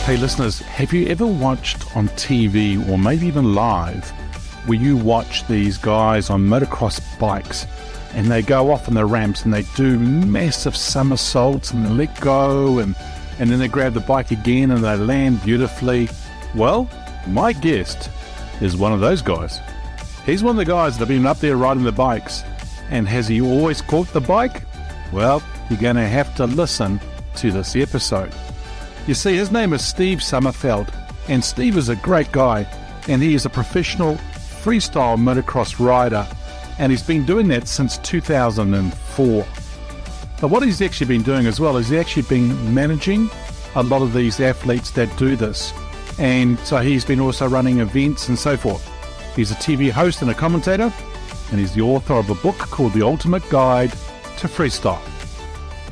Hey listeners, have you ever watched on TV or maybe even live where you watch these guys on motocross bikes and they go off on the ramps and they do massive somersaults and they let go and then they grab the bike again and they land beautifully? Well, my guest is one of those guys. He's one of the guys that have been up there riding the bikes. And has he always caught the bike? Well, you're going to have to listen to this episode. You see, his name is Steve Sommerfeld, and Steve is a great guy, and he is a professional freestyle motocross rider, and he's been doing that since 2004. But what he's actually been doing as well is he's actually been managing a lot of these athletes that do this, and so he's been also running events and so forth. He's a TV host and a commentator, and he's the author of a book called The Ultimate Guide to Freestyle.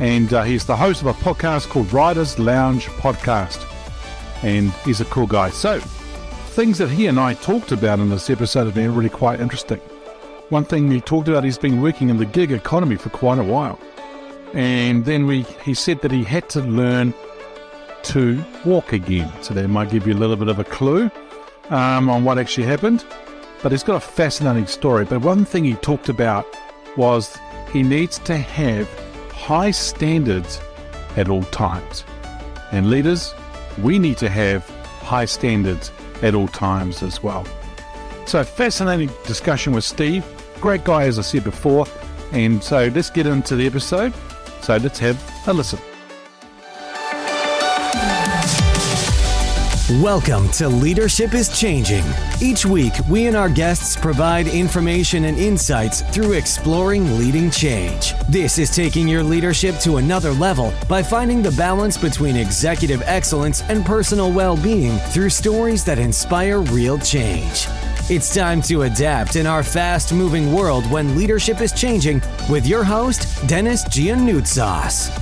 And he's the host of a podcast called Riders Lounge Podcast. And he's a cool guy. So, things that he and I talked about in this episode have been really quite interesting. One thing we talked about, he's been working in the gig economy for quite a while. And then he said that he had to learn to walk again. So that might give you a little bit of a clue on what actually happened. But he's got a fascinating story. But one thing he talked about was he needs to have high standards at all times. And leaders, we need to have high standards at all times as well. So fascinating discussion with Steve. Great guy, as I said before. And so let's get into the episode. So let's have a listen. Welcome to Leadership is Changing. Each week, we and our guests provide information and insights through exploring leading change. This is taking your leadership to another level by finding the balance between executive excellence and personal well-being through stories that inspire real change. It's time to adapt in our fast-moving world when leadership is changing with your host, Dennis Giannoutsas.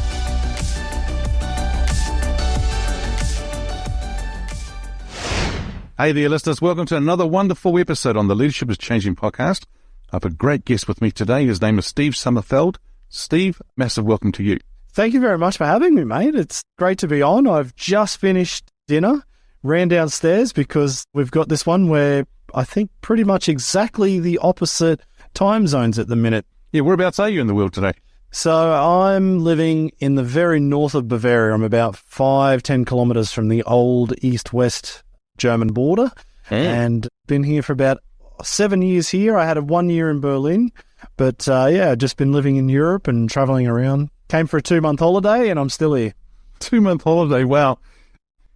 Hey there, listeners. Welcome to another wonderful episode on the Leadership is Changing podcast. I have a great guest with me today. His name is Steve Sommerfeld. Steve, massive welcome to you. Thank you very much for having me, mate. It's great to be on. I've just finished dinner, ran downstairs because we've got this one where I think pretty much exactly the opposite time zones at the minute. Yeah, whereabouts are you in the world today? So I'm living in the very north of Bavaria. I'm about 5-10 kilometres from the old east-west German border, and been here for about 7 years here. I had 1 year in Berlin, but just been living in Europe and travelling around. Came for a 2-month holiday and I'm still here. 2-month holiday, wow.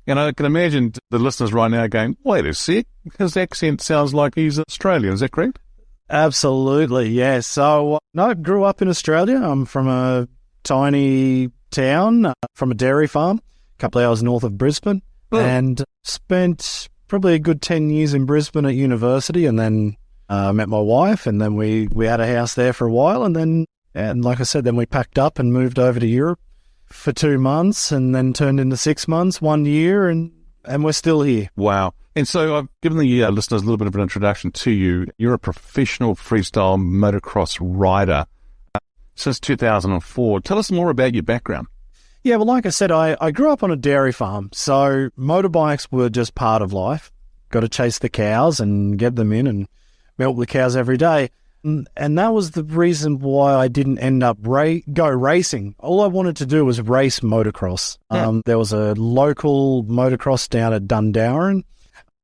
And I can imagine the listeners right now going, wait a sec, his accent sounds like he's Australian, is that correct? Absolutely, yeah. So, no, grew up in Australia. I'm from a tiny town, from a dairy farm, a couple of hours north of Brisbane. And spent probably a good 10 years in Brisbane at university, and then met my wife, and then we had a house there for a while, and like I said, then we packed up and moved over to Europe for 2 months, and then turned into 6 months, 1 year, and we're still here. Wow. And so I've given the listeners a little bit of an introduction to you. You're a professional freestyle motocross rider since 2004. Tell us more about your background. Yeah, well, like I said, I grew up on a dairy farm, so motorbikes were just part of life. Got to chase the cows and get them in and milk the cows every day. And that was the reason why I didn't end up go racing. All I wanted to do was race motocross. Yeah. There was a local motocross down at Dundarren.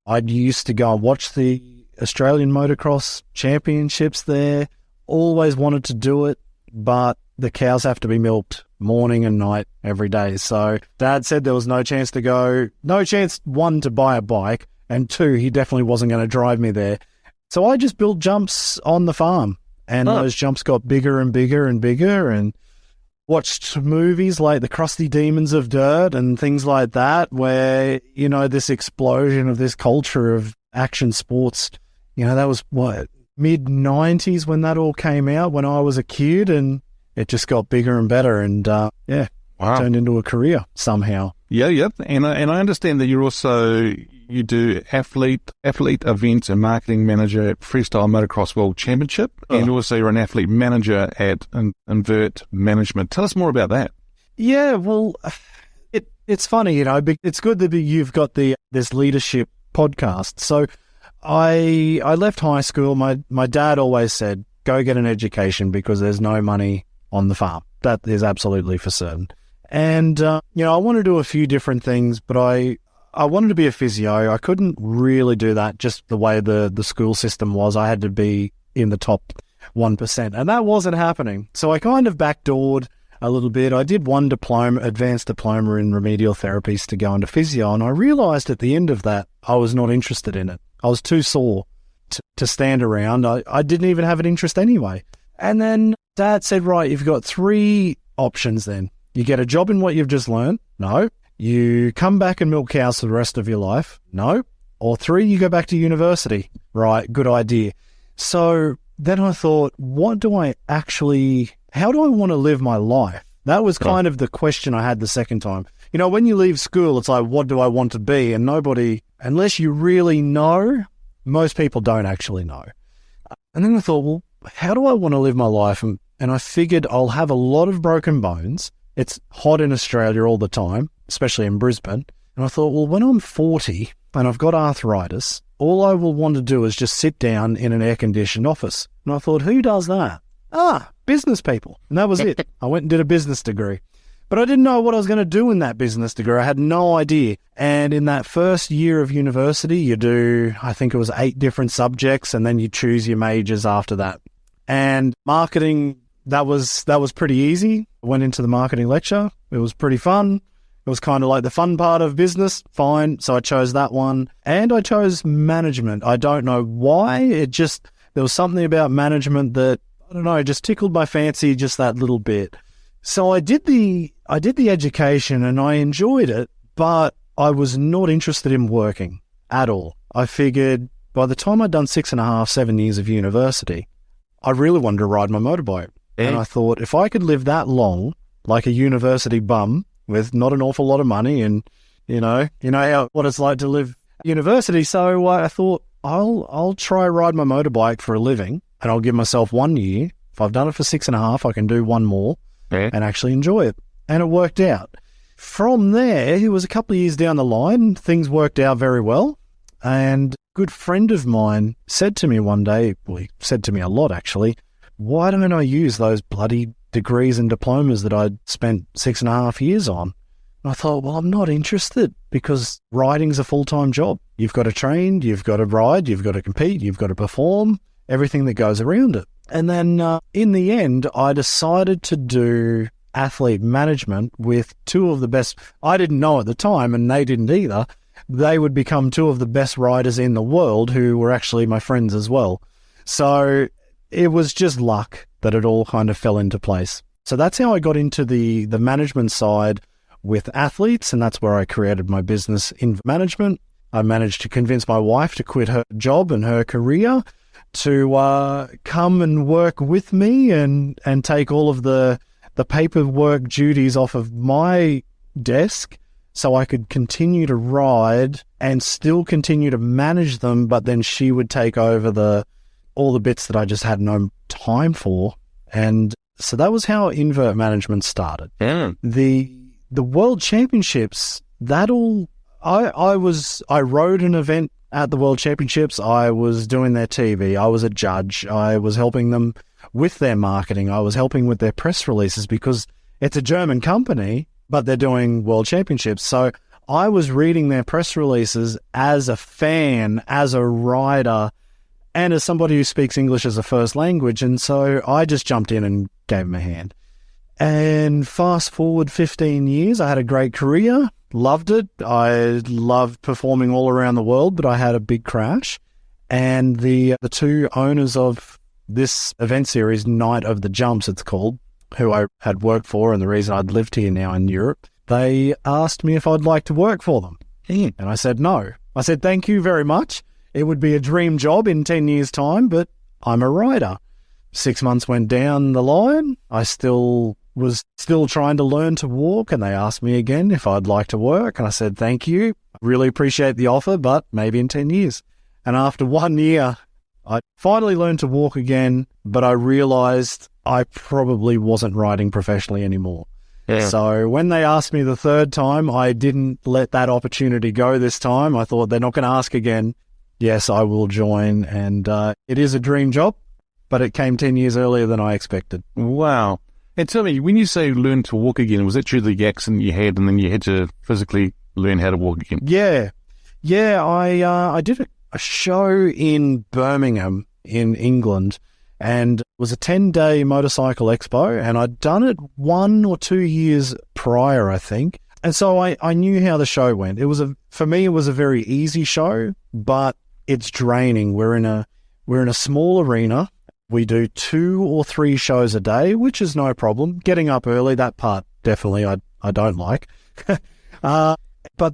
I used to go and watch the Australian Motocross Championships there. Always wanted to do it, but the cows have to be milked morning and night every day. So Dad said there was no chance to go, no chance, one, to buy a bike, and two, he definitely wasn't going to drive me there. So I just built jumps on the farm, and those jumps got bigger and bigger and bigger, and watched movies like The Crusty Demons of Dirt and things like that, where, you know, this explosion of this culture of action sports, you know, that was what, mid-90s when that all came out, when I was a kid, and it just got bigger and better, and turned into a career somehow. Yeah. And I understand that you do athlete events and marketing manager at Freestyle Motocross World Championship, and also you're an athlete manager at Invert Management. Tell us more about that. Yeah, well, it it's funny, it's good that you've got this leadership podcast. So I left high school. My dad always said, go get an education because there's no money on the farm. That is absolutely for certain. And, I want to do a few different things, but I wanted to be a physio. I couldn't really do that just the way the school system was. I had to be in the top 1%, and that wasn't happening. So I kind of backdoored a little bit. I did one advanced diploma in remedial therapies to go into physio, and I realised at the end of that I was not interested in it. I was too sore to stand around. I didn't even have an interest anyway. And then Dad said, right, you've got 3 options then. You get a job in what you've just learned. No. You come back and milk cows for the rest of your life. No. Or 3, you go back to university. Right, good idea. So then I thought, how do I want to live my life? That was kind of the question I had the second time. When you leave school, it's like, what do I want to be? And nobody, unless you really know, most people don't actually know. And then I thought, well, how do I want to live my life? And I figured I'll have a lot of broken bones. It's hot in Australia all the time, especially in Brisbane. And I thought, well, when I'm 40 and I've got arthritis, all I will want to do is just sit down in an air-conditioned office. And I thought, who does that? Business people. And that was it. I went and did a business degree. But I didn't know what I was going to do in that business degree. I had no idea. And in that first year of university, you do, I think it was 8 different subjects, and then you choose your majors after that. And marketing, that was pretty easy. I went into the marketing lecture. It was pretty fun. It was kind of like the fun part of business. Fine. So I chose that one. And I chose management. I don't know why. There was something about management that, I don't know, just tickled my fancy just that little bit. So I did the education and I enjoyed it, but I was not interested in working at all. I figured by the time I'd done 6.5, 7 years of university, I really wanted to ride my motorbike. And I thought, if I could live that long, like a university bum with not an awful lot of money, and what it's like to live at university. So I thought, I'll try ride my motorbike for a living, and I'll give myself 1 year. If I've done it for 6.5, I can do one more and actually enjoy it. And it worked out. From there, it was a couple of years down the line, things worked out very well. And a good friend of mine said to me one day, well, he said to me a lot actually, why don't I use those bloody degrees and diplomas that I'd spent 6.5 years on? And I thought, well, I'm not interested, because riding's a full-time job. You've got to train, you've got to ride, you've got to compete, you've got to perform, everything that goes around it. And then in the end, I decided to do athlete management with 2 of the best. I didn't know at the time, and they didn't either. They would become 2 of the best riders in the world, who were actually my friends as well. So it was just luck that it all kind of fell into place. So that's how I got into the management side with athletes, and that's where I created my business, Invert Management. I managed to convince my wife to quit her job and her career to come and work with me and take all of the paperwork duties off of my desk, so I could continue to ride and still continue to manage them, but then she would take over all the bits that I just had no time for. And so that was how Invert Management started. Yeah. The World Championships, I rode an event at the World Championships. I was doing their TV. I was a judge. I was helping them with their marketing. I was helping with their press releases, because it's a German company, but they're doing World Championships. So I was reading their press releases as a fan, as a rider, and as somebody who speaks English as a first language. And so I just jumped in and gave them a hand. And fast forward 15 years, I had a great career, loved it. I loved performing all around the world, but I had a big crash. And the 2 owners of this event series, Night of the Jumps, it's called, who I had worked for, and the reason I'd lived here now in Europe, they asked me if I'd like to work for them. And I said no. I said, thank you very much. It would be a dream job in 10 years' time, but I'm a rider. 6 months went down the line. I was still trying to learn to walk, and they asked me again if I'd like to work. And I said, thank you. Really appreciate the offer, but maybe in 10 years. And after 1 year, I finally learned to walk again, but I realized I probably wasn't riding professionally anymore. Yeah. So when they asked me the third time, I didn't let that opportunity go this time. I thought they're not going to ask again. Yes, I will join. And it is a dream job, but it came 10 years earlier than I expected. Wow. And tell me, when you say learn to walk again, was that due to the accident you had and then you had to physically learn how to walk again? Yeah. I did a show in Birmingham in England, and it was a 10-day motorcycle expo, and I'd done it 1 or 2 years prior, I think. And so I knew how the show went. For me, it was a very easy show, but it's draining. We're in a small arena. We do 2 or 3 shows a day, which is no problem. Getting up early, that part definitely I don't like. But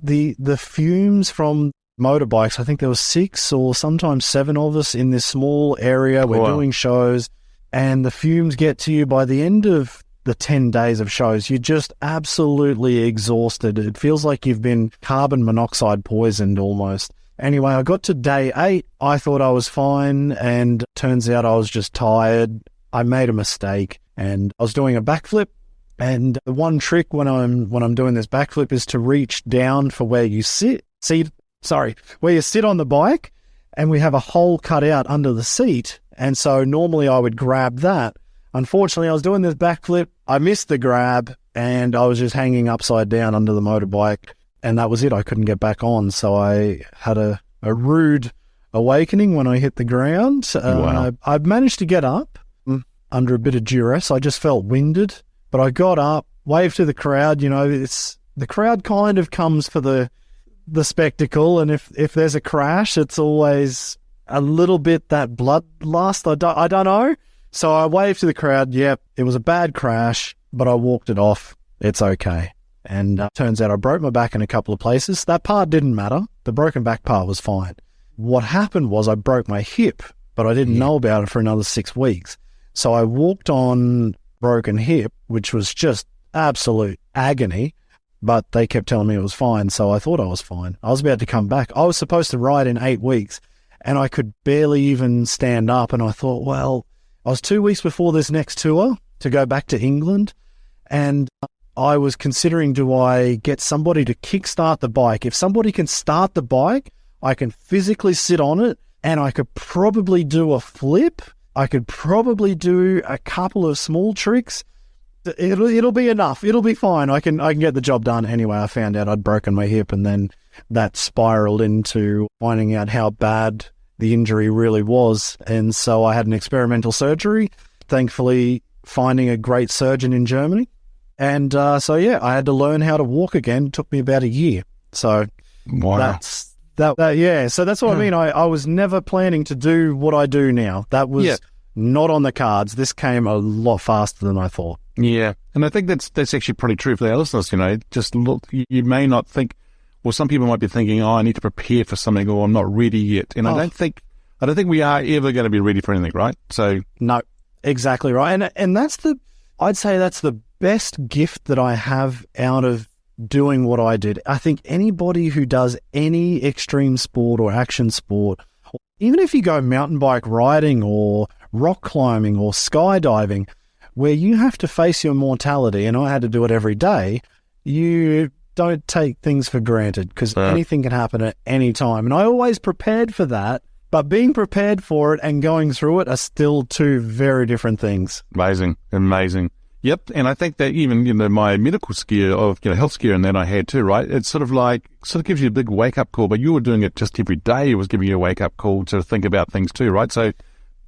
the fumes from motorbikes, I think there was 6 or sometimes 7 of us in this small area. We're doing shows, and the fumes get to you by the end of the 10 days of shows. You're just absolutely exhausted. It feels like you've been carbon monoxide poisoned almost. Anyway, I got to day 8. I thought I was fine, and turns out I was just tired. I made a mistake, and I was doing a backflip. And the one trick when I'm doing this backflip is to reach down for where you sit on the bike, and we have a hole cut out under the seat. And so normally I would grab that. Unfortunately, I was doing this backflip. I missed the grab, and I was just hanging upside down under the motorbike. And that was it. I couldn't get back on. So I had a rude awakening when I hit the ground. Wow. I managed to get up under a bit of duress. I just felt winded, but I got up, waved to the crowd. You know, the crowd kind of comes for the spectacle. And if there's a crash, it's always a little bit that bloodlust. I don't know. So I waved to the crowd. Yep, it was a bad crash, but I walked it off. It's okay. And turns out I broke my back in a couple of places. That part didn't matter. The broken back part was fine. What happened was I broke my hip, but I didn't know about it for another 6 weeks. So I walked on broken hip, which was just absolute agony, but they kept telling me it was fine, so I thought I was fine. I was about to come back. I was supposed to ride in 8 weeks, and I could barely even stand up, and I thought, well, I was 2 weeks before this next tour to go back to England, and I was considering, do I get somebody to kickstart the bike? If somebody can start the bike, I can physically sit on it, and I could probably do a flip. I could probably do a couple of small tricks. It'll be enough. It'll be fine. I can get the job done. Anyway, I found out I'd broken my hip, and then that spiraled into finding out how bad the injury really was. And so I had an experimental surgery, thankfully finding a great surgeon in Germany. And I had to learn how to walk again. It took me about a year. So wow. that's So that's what I mean. I was never planning to do what I do now. That was not on the cards. This came a lot faster than I thought. Yeah. And I think that's actually pretty true for our listeners. You know, just look, you may not think, well, some people might be thinking, I need to prepare for something, or I'm not ready yet. And I don't think we are ever going to be ready for anything, right? So no, exactly right. And I'd say that's the best gift that I have out of doing what I did. I think anybody who does any extreme sport or action sport, even if you go mountain bike riding or rock climbing or skydiving, where you have to face your mortality, and I had to do it every day, you don't take things for granted, because anything can happen at any time. And I always prepared for that, but being prepared for it and going through it are still two very different things. Amazing. Yep, and I think that even, my medical scare of, health scare and that I had too, right? It's sort of gives you a big wake-up call, but you were doing it just every day. It was giving you a wake-up call to think about things too, right? So,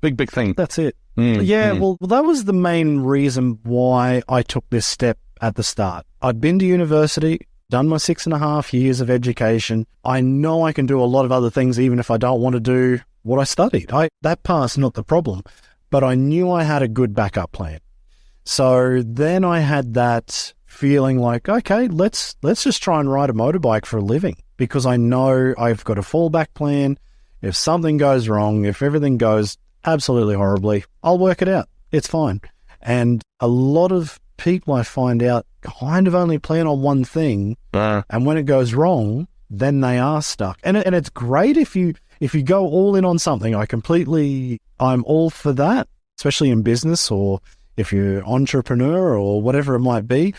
big thing. That's it. Well, that was the main reason why I took this step at the start. I'd been to university, done my 6.5 years of education. I know I can do a lot of other things even if I don't want to do what I studied. That part's not the problem, but I knew I had a good backup plan. So then I had that feeling like, okay, let's just try and ride a motorbike for a living, because I know I've got a fallback plan. If something goes wrong, if everything goes absolutely horribly, I'll work it out. It's fine. And a lot of people, I find out, kind of only plan on one thing, and when it goes wrong, then they are stuck. And it's great if you go all in on something. I'm all for that, especially in business, or if you're an entrepreneur or whatever it might be.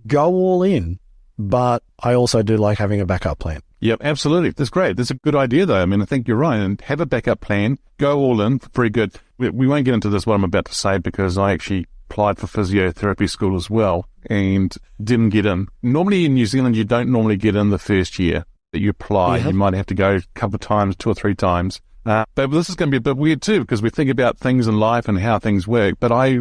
go all in, but I also do like having a backup plan. Yep, absolutely. That's great. That's a good idea, though. I mean, I think you're right. And have a backup plan. Go all in. Very good. We won't get into this, what I'm about to say, because I actually applied for physiotherapy school as well and didn't get in. Normally in New Zealand, you don't normally get in the first year that you apply. You might have to go a couple of times, 2 or 3 times. But this is going to be a bit weird too, because we think about things in life and how things work. But I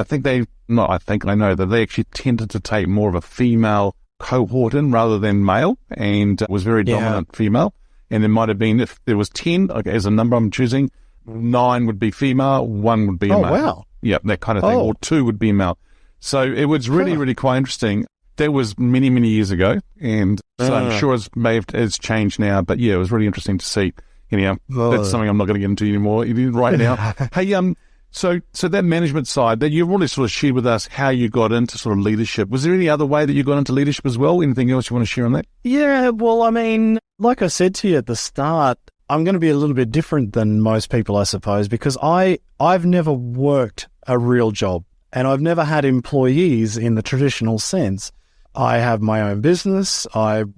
think I know that they actually tended to take more of a female cohort in rather than male, and was very dominant female. And there might have been, if there was 10, okay, as a number I'm choosing, 9 would be female, 1 would be a male. Wow. Yeah, that kind of thing. Or 2 would be male. So it was really quite interesting. That was many, many years ago, and so I'm sure it's changed now. But yeah, it was really interesting to see. Anyhow, that's something I'm not going to get into anymore right now. Hey, So that management side, that you've already sort of shared with us how you got into sort of leadership. Was there any other way that you got into leadership as well? Anything else you want to share on that? Yeah, well, I mean, like I said to you at the start, I'm going to be a little bit different than most people, I suppose, because I've never worked a real job, and I've never had employees in the traditional sense. I have my own business. I'm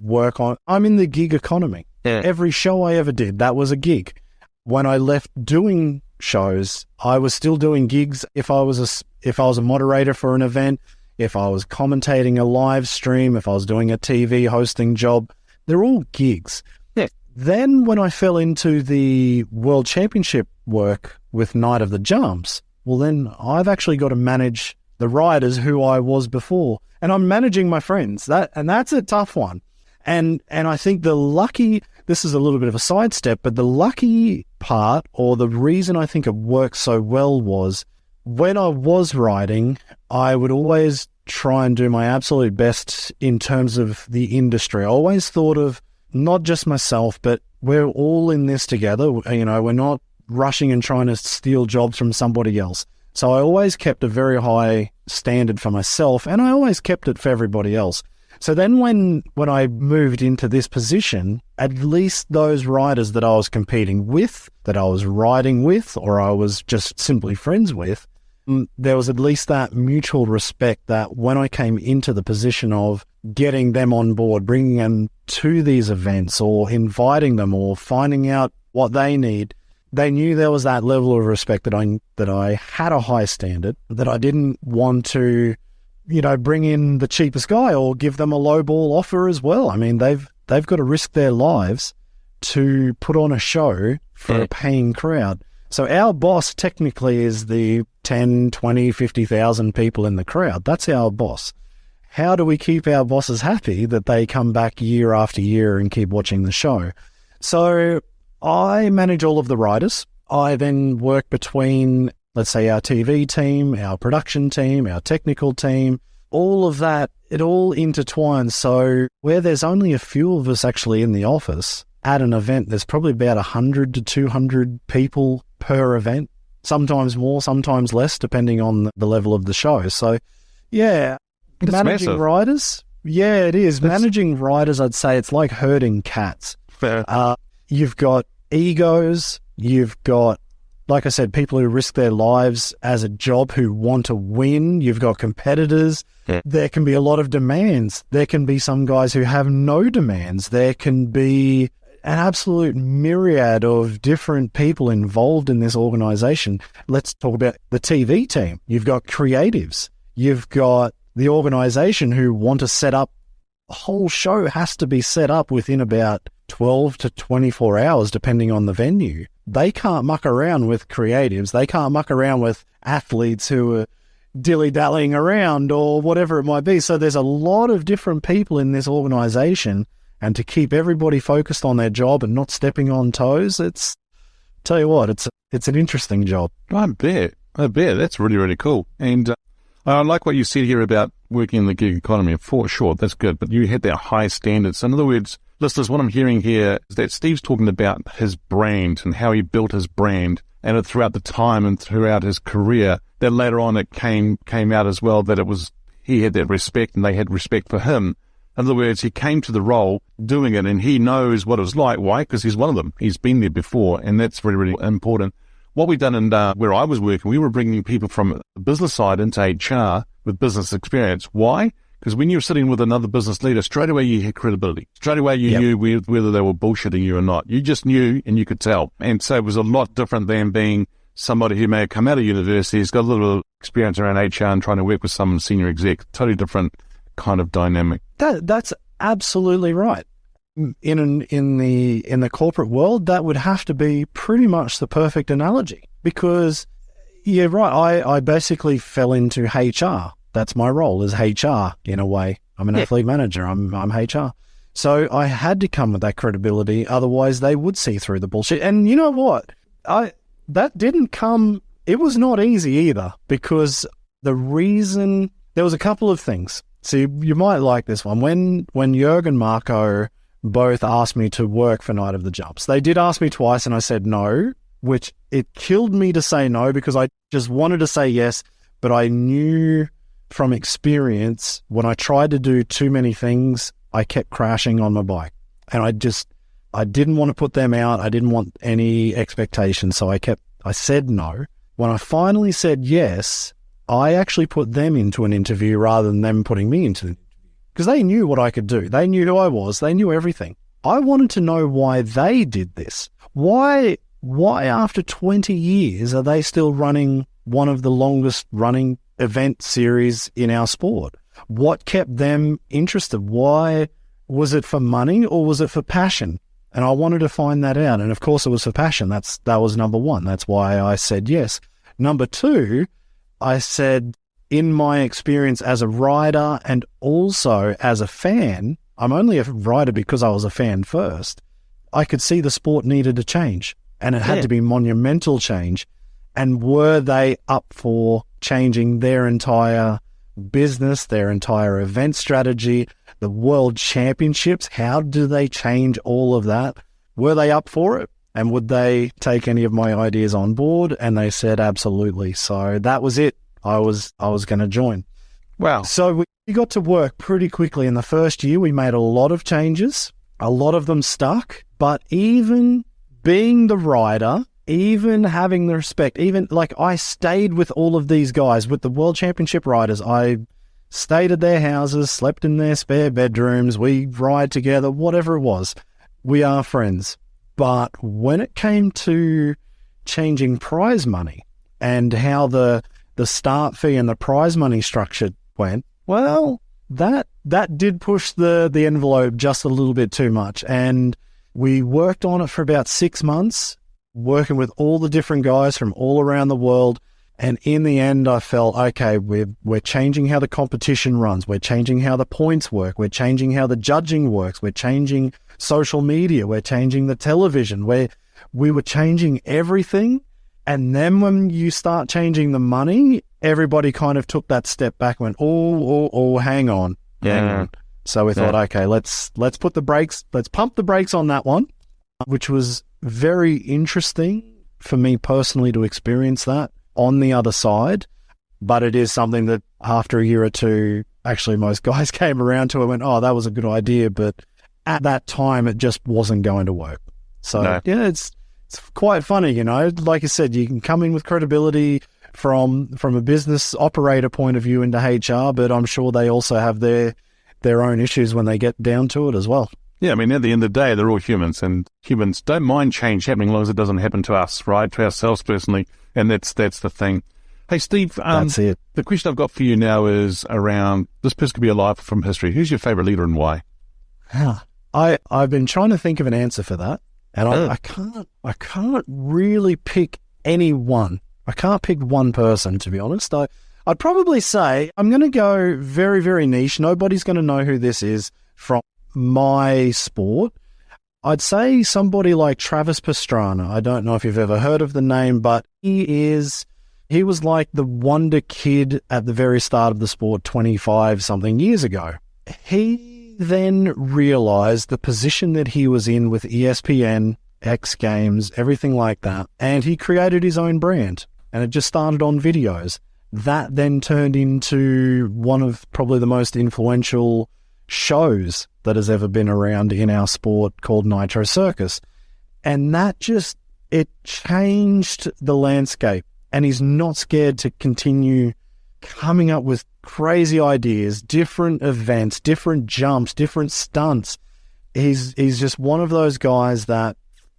in the gig economy. Yeah. Every show I ever did, that was a gig. When I left doing shows, I was still doing gigs. If I was a moderator for an event, if I was commentating a live stream, if I was doing a TV hosting job, they're all gigs. Yeah. Then when I fell into the World Championship work with Night of the Jumps, well, then I've actually got to manage the riders who I was before, and I'm managing my friends. That's a tough one. And I think this is a little bit of a sidestep, but the lucky part, or the reason I think it worked so well, was when I was riding, I would always try and do my absolute best in terms of the industry. I always thought of not just myself, but we're all in this together. You know, we're not rushing and trying to steal jobs from somebody else. So I always kept a very high standard for myself, and I always kept it for everybody else. So then when I moved into this position, at least those riders that I was competing with, that I was riding with, or I was just simply friends with, there was at least that mutual respect that when I came into the position of getting them on board, bringing them to these events or inviting them or finding out what they need, they knew there was that level of respect that I had a high standard, that I didn't want to, bring in the cheapest guy or give them a low ball offer as well. I mean, they've got to risk their lives to put on a show for a paying crowd. So our boss technically is the 10, 20, 50,000 people in the crowd. That's our boss. How do we keep our bosses happy that they come back year after year and keep watching the show? So I manage all of the riders. I then work between, let's say, our TV team, our production team, our technical team, all of that. It all intertwines. So where there's only a few of us actually in the office at an event, there's probably about 100 to 200 people per event, sometimes more, sometimes less, depending on the level of the show. So, yeah, it's managing massive. Riders. Yeah, it is. Managing riders, I'd say it's like herding cats. Fair. You've got egos. You've got, like I said, people who risk their lives as a job, who want to win. You've got competitors. Yeah. There can be a lot of demands. There can be some guys who have no demands. There can be an absolute myriad of different people involved in this organization. Let's talk about the TV team. You've got creatives. You've got the organization who want to set up. The whole show has to be set up within about 12 to 24 hours, depending on the venue. They can't muck around with creatives. They can't muck around with athletes who are dilly-dallying around or whatever it might be. So there's a lot of different people in this organization, and to keep everybody focused on their job and not stepping on toes, tell you what, it's an interesting job. I bet. That's really, really cool. And I like what you said here about working in the gig economy. For sure, that's good. But you had that high standards. In other words, listeners, what I'm hearing here is that Steve's talking about his brand and how he built his brand, and throughout the time and throughout his career, that later on it came out as well that he had that respect and they had respect for him. In other words, he came to the role doing it, and he knows what it was like. Why? Because he's one of them. He's been there before, and that's really, really important. What we've done in where I was working, we were bringing people from the business side into HR with business experience. Why? Because when you're sitting with another business leader, straight away you had credibility. Straight away you knew whether they were bullshitting you or not. You just knew and you could tell. And so it was a lot different than being somebody who may have come out of university, has got a little experience around HR and trying to work with some senior exec. Totally different kind of dynamic. That's absolutely right. In the corporate world, that would have to be pretty much the perfect analogy, because you're right. I basically fell into HR. That's my role, is HR in a way. I'm an athlete manager. I'm HR. So I had to come with that credibility. Otherwise, they would see through the bullshit. And you know what? That didn't come. It was not easy either, because there was a couple of things. So you might like this one. When Jörg and Marco both asked me to work for Night of the Jumps, they did ask me twice and I said no, which it killed me to say no, because I just wanted to say yes, but I knew from experience when I tried to do too many things, I kept crashing on my bike. And I didn't want to put them out. I didn't want any expectations. So I said no. When I finally said yes, I actually put them into an interview rather than them putting me into it, because they knew what I could do. They knew who I was. They knew everything. I wanted to know why they did this. Why after 20 years are they still running one of the longest running event series in our sport? What kept them interested? Why? Was it for money or was it for passion? And I wanted to find that out. And of course it was for passion. That was number one. That's why I said yes. Number two, I said, in my experience as a rider and also as a fan, I'm only a rider because I was a fan first, I could see the sport needed a change, and it had to be monumental change. And were they up for changing their entire business, their entire event strategy, the world championships? How do they change all of that? Were they up for it? And would they take any of my ideas on board? And they said absolutely. So that was it. I was going to join. Wow. So we got to work pretty quickly. In the first year, we made a lot of changes. A lot of them stuck. But even being the rider, even having the respect, even like I stayed with all of these guys, with the World Championship riders. I stayed at their houses, slept in their spare bedrooms. We ride together, whatever it was. We are friends. But when it came to changing prize money and how the start fee and the prize money structure went, well, that did push the envelope just a little bit too much. And we worked on it for about 6 months, working with all the different guys from all around the world. And in the end, I felt, okay, we're changing how the competition runs. We're changing how the points work. We're changing how the judging works. We're changing social media. We're changing the television. We were changing everything. And then when you start changing the money, everybody kind of took that step back and went, oh, hang on. Hang on. So we thought, okay, let's put the brakes, let's pump the brakes on that one, which was very interesting for me personally to experience that on the other side. But it is something that after a year or two, actually most guys came around to it and went, oh, that was a good idea. But at that time, it just wasn't going to work. So, it's quite funny, you know. Like I said, you can come in with credibility from a business operator point of view into HR, but I'm sure they also have their own issues when they get down to it as well. Yeah, I mean, at the end of the day, they're all humans, and humans don't mind change happening as long as it doesn't happen to us, right? To ourselves personally, and that's the thing. Hey, Steve, that's it. The question I've got for you now is around, this person could be alive from history. Who's your favorite leader and why? I've been trying to think of an answer for that, and I can't really pick anyone. I can't pick one person, to be honest. I'd probably say I'm going to go very, very niche. Nobody's going to know who this is from my sport. I'd say somebody like Travis Pastrana. I don't know if you've ever heard of the name, but he was like the wonder kid at the very start of the sport 25-something years ago. He then realized the position that he was in with ESPN, X Games, everything like that, and he created his own brand, and it just started on videos. That then turned into one of probably the most influential shows that has ever been around in our sport, called Nitro Circus. And that it changed the landscape. And he's not scared to continue coming up with crazy ideas, different events, different jumps, different stunts. He's just one of those guys that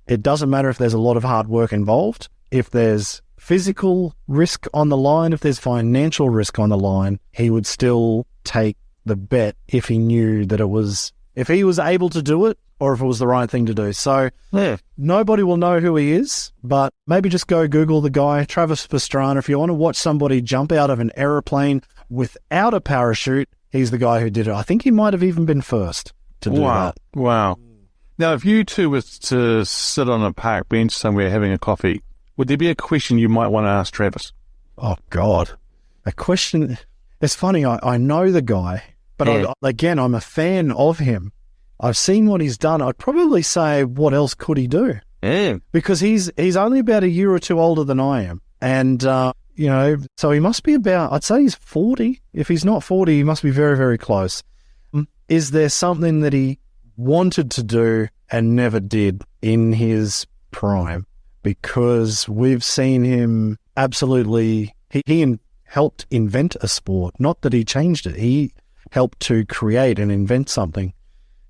it doesn't matter if there's a lot of hard work involved, if there's physical risk on the line, if there's financial risk on the line, he would still take the bet if he knew that if he was able to do it or if it was the right thing to do. So nobody will know who he is, but maybe just go Google the guy, Travis Pastrana. If you want to watch somebody jump out of an aeroplane without a parachute, he's the guy who did it. I think he might have even been first to do that. Wow. Now, if you two were to sit on a park bench somewhere having a coffee, would there be a question you might want to ask Travis? Oh, God. A question. It's funny. I know the guy, but I'm a fan of him. I've seen what he's done. I'd probably say, what else could he do? Yeah. Because he's only about a year or two older than I am. And, so he must be I'd say he's 40. If he's not 40, he must be very, very close. Is there something that he wanted to do and never did in his prime? Because we've seen him absolutely, he helped invent a sport. Not that he changed it. He helped to create and invent something.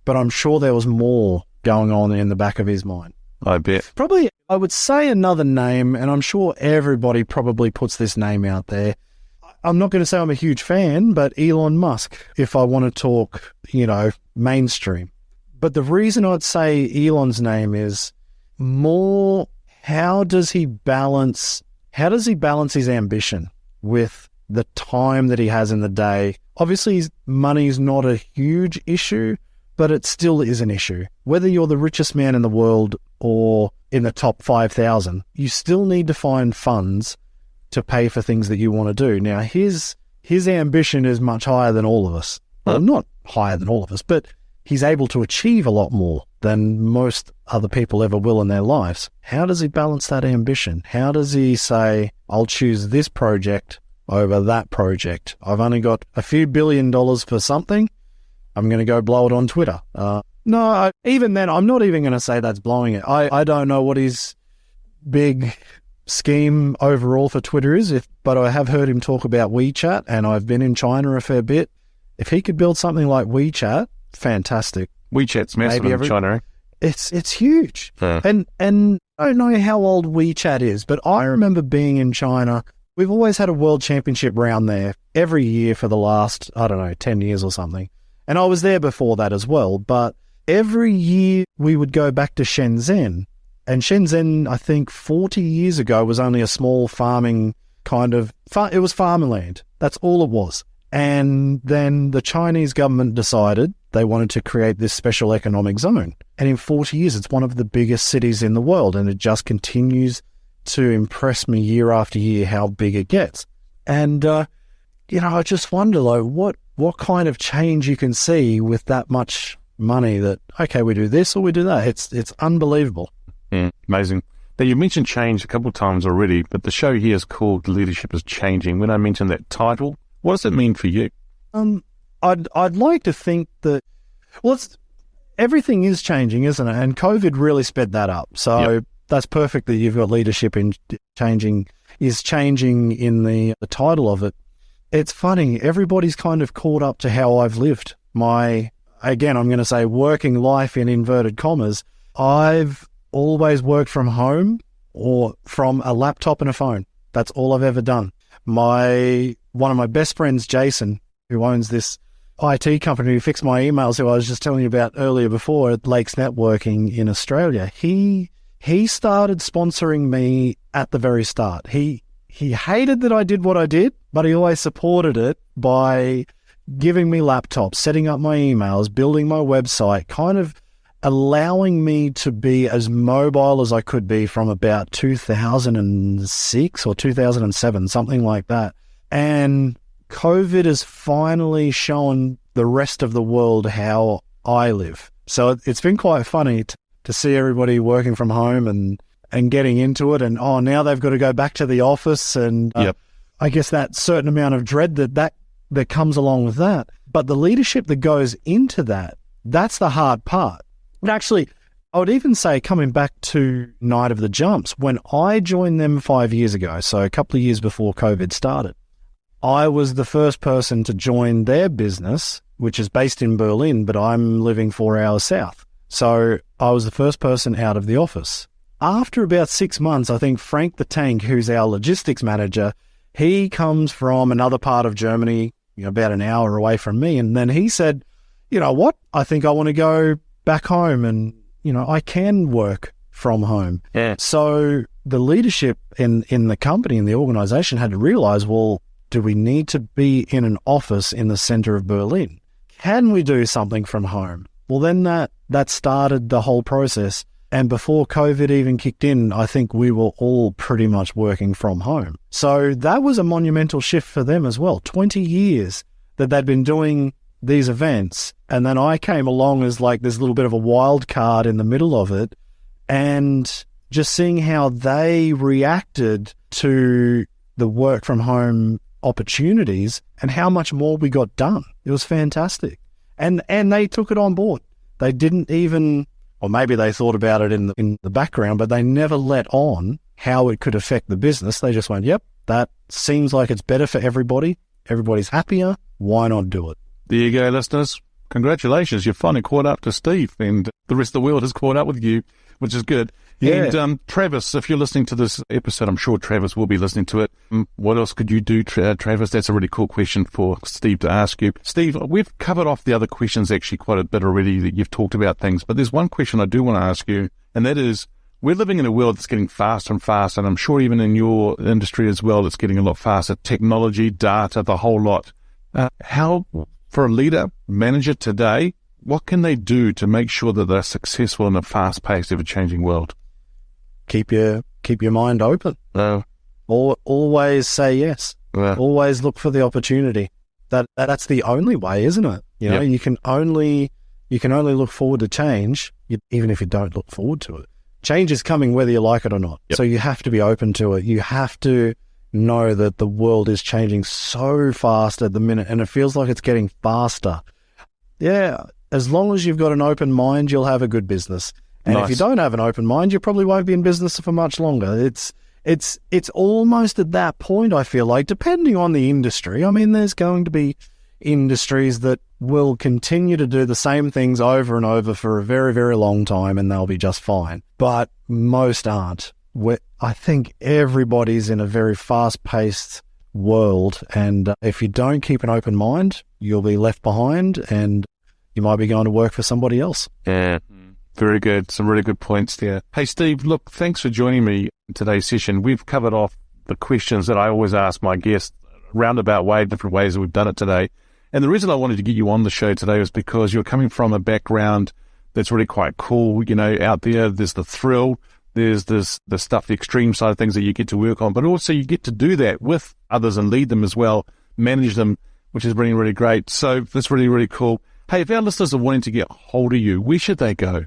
But I'm sure there was more going on in the back of his mind. I bet. Probably, I would say another name, and I'm sure everybody probably puts this name out there. I'm not going to say I'm a huge fan, but Elon Musk, if I want to talk, mainstream. But the reason I'd say Elon's name is more, how does he balance his ambition with the time that he has in the day? Obviously, money is not a huge issue, but it still is an issue. Whether you're the richest man in the world or in the top 5,000, you still need to find funds to pay for things that you want to do. Now, his ambition is much higher than all of us. Well, not higher than all of us, but he's able to achieve a lot more than most other people ever will in their lives. How does he balance that ambition? How does he say, I'll choose this project over that project? I've only got a few $1 billion for something. I'm going to go blow it on Twitter. Even then, I'm not even going to say that's blowing it. I don't know what his big scheme overall for Twitter is, but I have heard him talk about WeChat, and I've been in China a fair bit. If he could build something like WeChat, fantastic. WeChat's massive in China, eh? It's huge. Yeah. And I don't know how old WeChat is, but I remember being in China. We've always had a world championship round there every year for the last, 10 years or something. And I was there before that as well. But every year we would go back to Shenzhen. And Shenzhen, I think 40 years ago, was only a small farming it was farmland. That's all it was. And then the Chinese government decided they wanted to create this special economic zone. And in 40 years, it's one of the biggest cities in the world. And it just continues to impress me year after year how big it gets. And, I just wonder, what kind of change you can see with that much money that, okay, we do this or we do that. It's unbelievable. Yeah, amazing. Now, you mentioned change a couple of times already, but the show here is called Leadership is Changing. When I mentioned that title, what does it mean for you? I'd like to think that, everything is changing, isn't it? And COVID really sped that up. So That's perfect that you've got leadership in changing in the title of it. It's funny. Everybody's kind of caught up to how I've lived I'm going to say working life in inverted commas. I've always worked from home or from a laptop and a phone. That's all I've ever done. One of my best friends, Jason, who owns this IT company who fixed my emails, who I was just telling you about earlier before at Lakes Networking in Australia, he started sponsoring me at the very start. He hated that I did what I did, but he always supported it by giving me laptops, setting up my emails, building my website, kind of allowing me to be as mobile as I could be from about 2006 or 2007, something like that. And COVID has finally shown the rest of the world how I live. So it's been quite funny to see everybody working from home and getting into it. And, now they've got to go back to the office. And I guess that certain amount of dread that comes along with that. But the leadership that goes into that's the hard part. And actually, I would even say, coming back to Night of the Jumps, when I joined them 5 years ago, so a couple of years before COVID started, I was the first person to join their business, which is based in Berlin, but I'm living 4 hours south. So I was the first person out of the office. After about 6 months, I think Frank the Tank, who's our logistics manager, he comes from another part of Germany, about an hour away from me. And then he said, you know what, I think I want to go back home and, I can work from home. Yeah. So the leadership in the company and the organization had to realize, well, do we need to be in an office in the center of Berlin? Can we do something from home? Well, then that started the whole process. And before COVID even kicked in, I think we were all pretty much working from home. So that was a monumental shift for them as well. 20 years that they'd been doing these events. And then I came along as like this little bit of a wild card in the middle of it. And just seeing how they reacted to the work from home opportunities and how much more we got done. It was fantastic. And they took it on board. They didn't even, or maybe they thought about it in the background, but they never let on how it could affect the business. They just went, yep, that seems like it's better for everybody. Everybody's happier. Why not do it? There you go, listeners. Congratulations. You've finally caught up to Steve, and the rest of the world has caught up with you, which is good. Yeah. And Travis, if you're listening to this episode, I'm sure Travis will be listening to it. What else could you do, Travis? That's a really cool question for Steve to ask you. Steve, we've covered off the other questions actually quite a bit already that you've talked about things, but there's one question I do want to ask you, and that is, we're living in a world that's getting faster and faster, and I'm sure even in your industry as well, it's getting a lot faster. Technology, data, the whole lot. How, for a leader, manager today, what can they do to make sure that they're successful in a fast-paced, ever-changing world? Keep your mind open. Always say yes. Always look for the opportunity. That's the only way, isn't it? You can only look forward to change, even if you don't look forward to it. Change is coming whether you like it or not. Yep. So you have to be open to it. You have to know that the world is changing so fast at the minute, and it feels like it's getting faster. Yeah, as long as you've got an open mind, you'll have a good business. And If you don't have an open mind, you probably won't be in business for much longer. It's almost at that point, I feel like, depending on the industry. I mean, there's going to be industries that will continue to do the same things over and over for a very, very long time, and they'll be just fine. But most aren't. I think everybody's in a very fast-paced world, and if you don't keep an open mind, you'll be left behind, and you might be going to work for somebody else. Yeah. Very good. Some really good points there. Hey, Steve, look, thanks for joining me in today's session. We've covered off the questions that I always ask my guests, roundabout way, different ways that we've done it today. And the reason I wanted to get you on the show today was because you're coming from a background that's really quite cool. Out there, there's the thrill, there's the stuff, the extreme side of things that you get to work on, but also you get to do that with others and lead them as well, manage them, which is really, really great. So that's really, really cool. Hey, if our listeners are wanting to get hold of you, where should they go?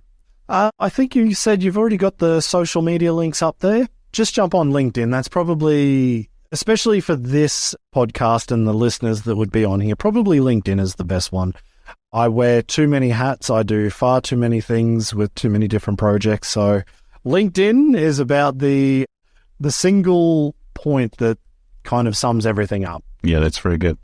I think you said you've already got the social media links up there. Just jump on LinkedIn. That's probably, especially for this podcast and the listeners that would be on here, probably LinkedIn is the best one. I wear too many hats. I do far too many things with too many different projects. So LinkedIn is about the single point that kind of sums everything up. Yeah, that's very good.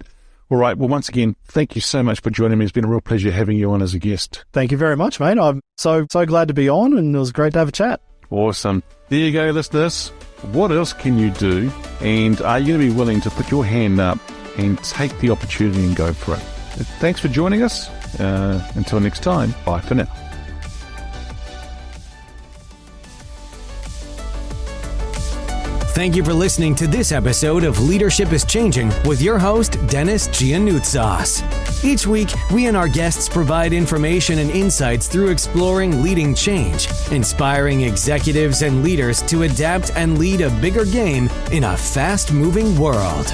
All right. Well, once again, thank you so much for joining me. It's been a real pleasure having you on as a guest. Thank you very much, mate. I'm so glad to be on, and it was great to have a chat. Awesome. There you go, listeners. What else can you do? And are you going to be willing to put your hand up and take the opportunity and go for it? Thanks for joining us. Until next time, bye for now. Thank you for listening to this episode of Leadership is Changing with your host, Dennis Giannoutsas. Each week, we and our guests provide information and insights through exploring leading change, inspiring executives and leaders to adapt and lead a bigger game in a fast-moving world.